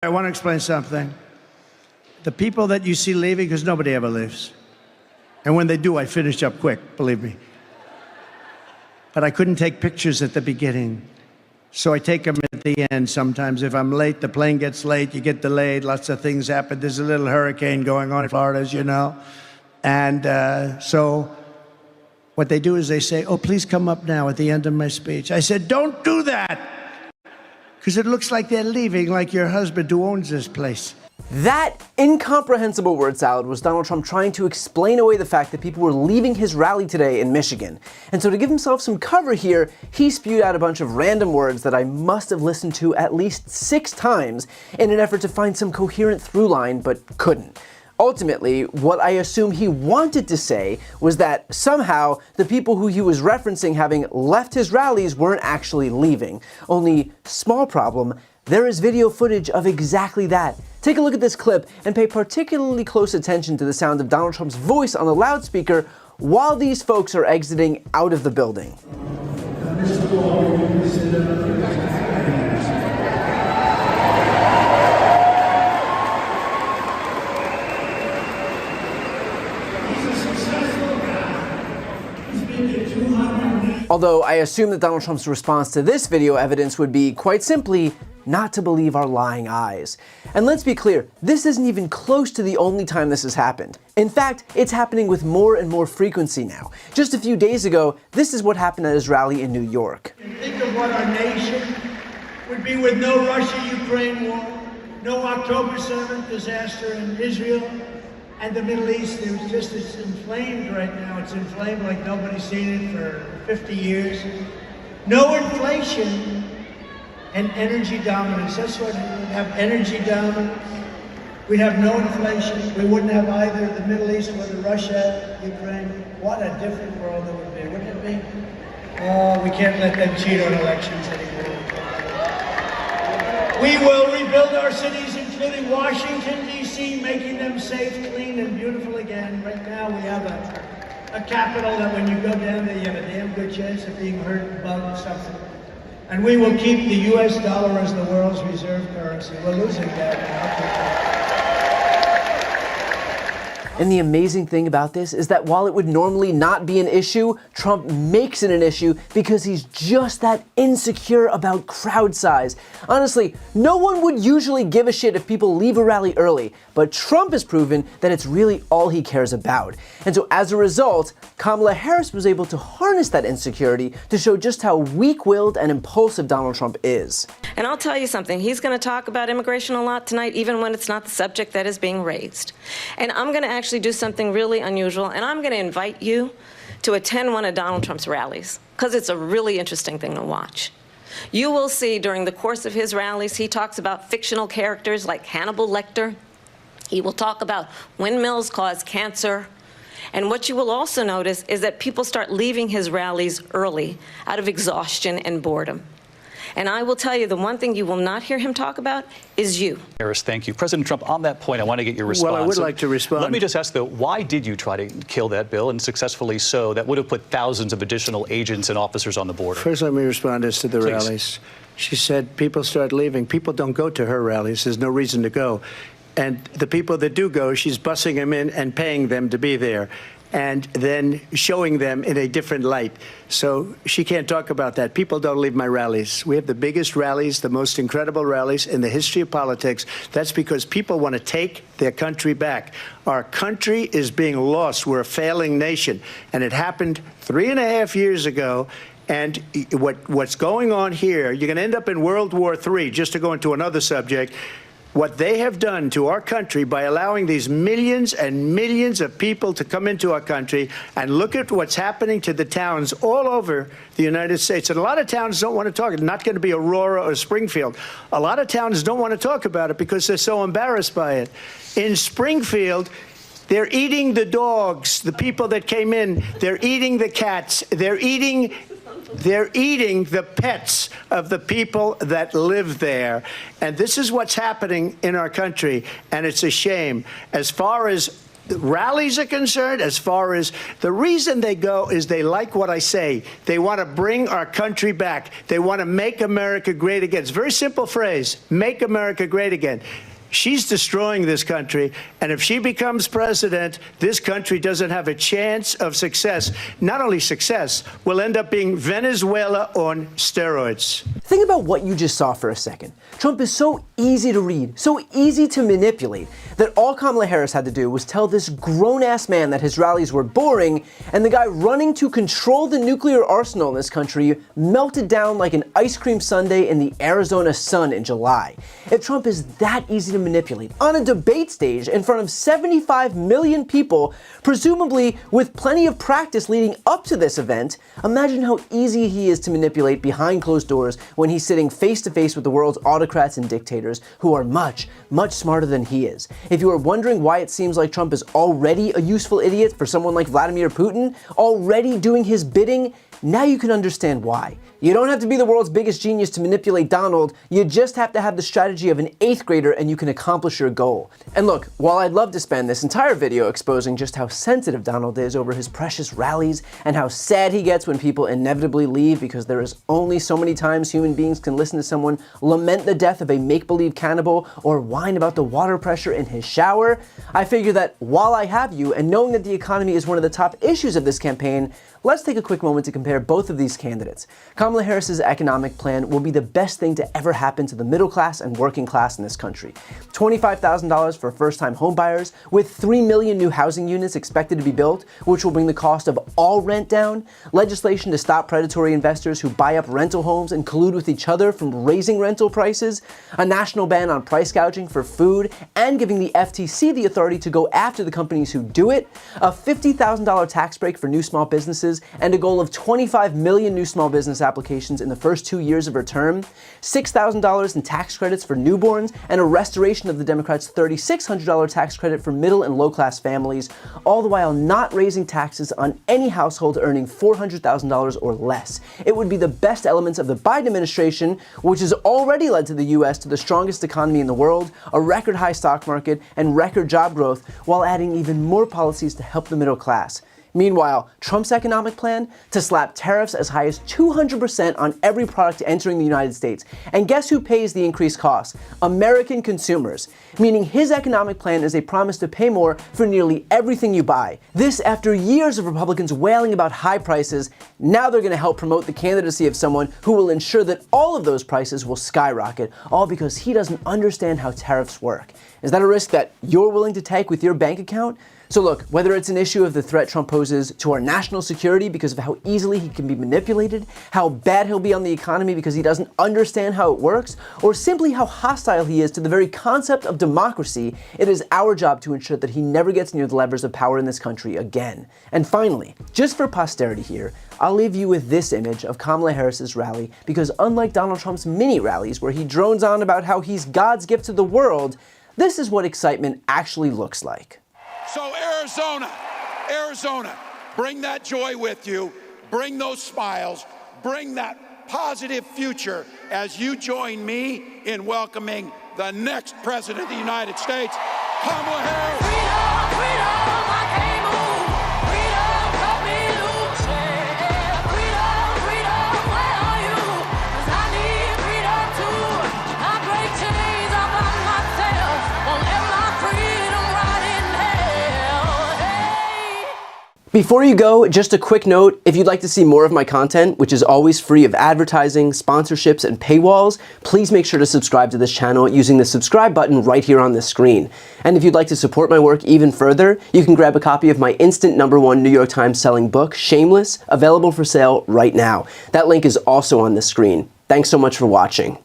I want to explain something. The people that you see leaving, because nobody ever leaves. And when they do, I finish up quick, believe me. But I couldn't take pictures at the beginning. So I take them at the end sometimes. If I'm late, the plane gets late, you get delayed, lots of things happen. There's a little hurricane going on in Florida, as you know. And so what they do is they say, oh, please come up now at the end of my speech. I said, don't do that, because it looks like they're leaving, like your husband who owns this place. That incomprehensible word salad was Donald Trump trying to explain away the fact that people were leaving his rally today in Michigan. And so to give himself some cover here, he spewed out a bunch of random words that I must have listened to at least 6 times in an effort to find some coherent through line, but couldn't. Ultimately, what I assume he wanted to say was that somehow the people who he was referencing having left his rallies weren't actually leaving. Only small problem, there is video footage of exactly that. Take a look at this clip and pay particularly close attention to the sound of Donald Trump's voice on the loudspeaker while these folks are exiting out of the building. Although I assume that Donald Trump's response to this video evidence would be, quite simply, not to believe our lying eyes. And let's be clear, this isn't even close to the only time this has happened. In fact, it's happening with more and more frequency now. Just a few days ago, this is what happened at his rally in New York. Think of what our nation would be with no Russia-Ukraine war, no October 7th disaster in Israel and the Middle East. It's inflamed right now. It's inflamed like nobody's seen it for 50 years. No inflation and energy dominance. That's what we'd have, energy dominance. We'd have no inflation. We wouldn't have either the Middle East or the Russia, Ukraine. What a different world it would be, wouldn't it be? Oh, we can't let them cheat on elections anymore. We will rebuild our cities, including Washington, D.C., making them safe, clean, and beautiful again. Right now, we have a capital that when you go down there, you have a damn good chance of being hurt, bugged, something. And we will keep the U.S. dollar as the world's reserve currency. We're losing that now. And the amazing thing about this is that while it would normally not be an issue, Trump makes it an issue because he's just that insecure about crowd size. Honestly, no one would usually give a shit if people leave a rally early, but Trump has proven that it's really all he cares about. And so as a result, Kamala Harris was able to harness that insecurity to show just how weak-willed and impulsive Donald Trump is. And I'll tell you something, he's going to talk about immigration a lot tonight, even when it's not the subject that is being raised. And I'm going to actually do something really unusual, and I'm going to invite you to attend one of Donald Trump's rallies, because it's a really interesting thing to watch. You will see during the course of his rallies, he talks about fictional characters like Hannibal Lecter. He will talk about windmills cause cancer. And what you will also notice is that people start leaving his rallies early out of exhaustion and boredom. And I will tell you, the one thing you will not hear him talk about is you. Harris, thank you. President Trump, on that point, I want to get your response. Well, I would like to respond. Let me just ask, though, why did you try to kill that bill, and successfully so, that would have put thousands of additional agents and officers on the border? First, let me respond as to the rallies. She said people start leaving. People don't go to her rallies. There's no reason to go. And the people that do go, she's bussing them in and paying them to be there, and then showing them in a different light. So she can't talk about that. People don't leave my rallies. We have the biggest rallies, the most incredible rallies in the history of politics. That's because people want to take their country back. Our country is being lost. We're a failing nation. And it happened 3.5 years ago. And what's going on here, you're going to end up in World War III, just to go into another subject. What they have done to our country by allowing these millions and millions of people to come into our country, and look at what's happening to the towns all over the United States. And a lot of towns don't want to talk. It's not going to be Aurora or Springfield. A lot of towns don't want to talk about it because they're so embarrassed by it. In Springfield, they're eating the dogs, the people that came in. They're eating the cats. They're eating the pets of the people that live there. And this is what's happening in our country, and it's a shame. As far as rallies are concerned, as far as the reason they go is they like what I say. They want to bring our country back. They want to make America great again. It's a very simple phrase, make America great again. She's destroying this country, and if she becomes president, this country doesn't have a chance of success. Not only success, we'll end up being Venezuela on steroids. Think about what you just saw for a second. Trump is so easy to read, so easy to manipulate, that all Kamala Harris had to do was tell this grown-ass man that his rallies were boring, and the guy running to control the nuclear arsenal in this country melted down like an ice cream sundae in the Arizona sun in July. If Trump is that easy to manipulate on a debate stage in front of 75 million people, presumably with plenty of practice leading up to this event, imagine how easy he is to manipulate behind closed doors when he's sitting face to face with the world's autocrats and dictators who are much, much smarter than he is. If you are wondering why it seems like Trump is already a useful idiot for someone like Vladimir Putin, already doing his bidding, now you can understand why. You don't have to be the world's biggest genius to manipulate Donald, you just have to have the strategy of an 8th grader and you can accomplish your goal. And look, while I'd love to spend this entire video exposing just how sensitive Donald is over his precious rallies and how sad he gets when people inevitably leave because there is only so many times human beings can listen to someone lament the death of a make-believe cannibal or whine about the water pressure in his shower, I figure that while I have you and knowing that the economy is one of the top issues of this campaign, let's take a quick moment to compare both of these candidates. Kamala Harris's economic plan will be the best thing to ever happen to the middle class and working class in this country. $25,000 for first-time homebuyers, with 3 million new housing units expected to be built, which will bring the cost of all rent down, legislation to stop predatory investors who buy up rental homes and collude with each other from raising rental prices, a national ban on price gouging for food, and giving the FTC the authority to go after the companies who do it, a $50,000 tax break for new small businesses, and a goal of 25 million new small business applications in the first 2 years of her term, $6,000 in tax credits for newborns, and a restoration of the Democrats' $3,600 tax credit for middle and low-class families, all the while not raising taxes on any household earning $400,000 or less. It would be the best elements of the Biden administration, which has already led to the U.S. to the strongest economy in the world, a record-high stock market, and record job growth, while adding even more policies to help the middle class. Meanwhile, Trump's economic plan? To slap tariffs as high as 200% on every product entering the United States. And guess who pays the increased costs? American consumers. Meaning his economic plan is a promise to pay more for nearly everything you buy. This after years of Republicans wailing about high prices, now they're going to help promote the candidacy of someone who will ensure that all of those prices will skyrocket, all because he doesn't understand how tariffs work. Is that a risk that you're willing to take with your bank account? So look, whether it's an issue of the threat Trump poses to our national security because of how easily he can be manipulated, how bad he'll be on the economy because he doesn't understand how it works, or simply how hostile he is to the very concept of democracy, it is our job to ensure that he never gets near the levers of power in this country again. And finally, just for posterity here, I'll leave you with this image of Kamala Harris's rally because unlike Donald Trump's mini rallies where he drones on about how he's God's gift to the world, this is what excitement actually looks like. So Arizona, bring that joy with you, bring those smiles, bring that positive future as you join me in welcoming the next President of the United States, Kamala Harris. Freedom, freedom, I can't move. Freedom, cut me loose. Yeah. Freedom, freedom, where are you? 'Cause I need freedom too. I break chains up on myself. Won't let my freedom rot in hell. Hey. Before you go, just a quick note, if you'd like to see more of my content, which is always free of advertising, sponsorships, and paywalls, please make sure to subscribe to this channel using the subscribe button right here on the screen. And if you'd like to support my work even further, you can grab a copy of my instant #1 New York Times selling book, Shameless, available for sale right now. That link is also on the screen. Thanks so much for watching.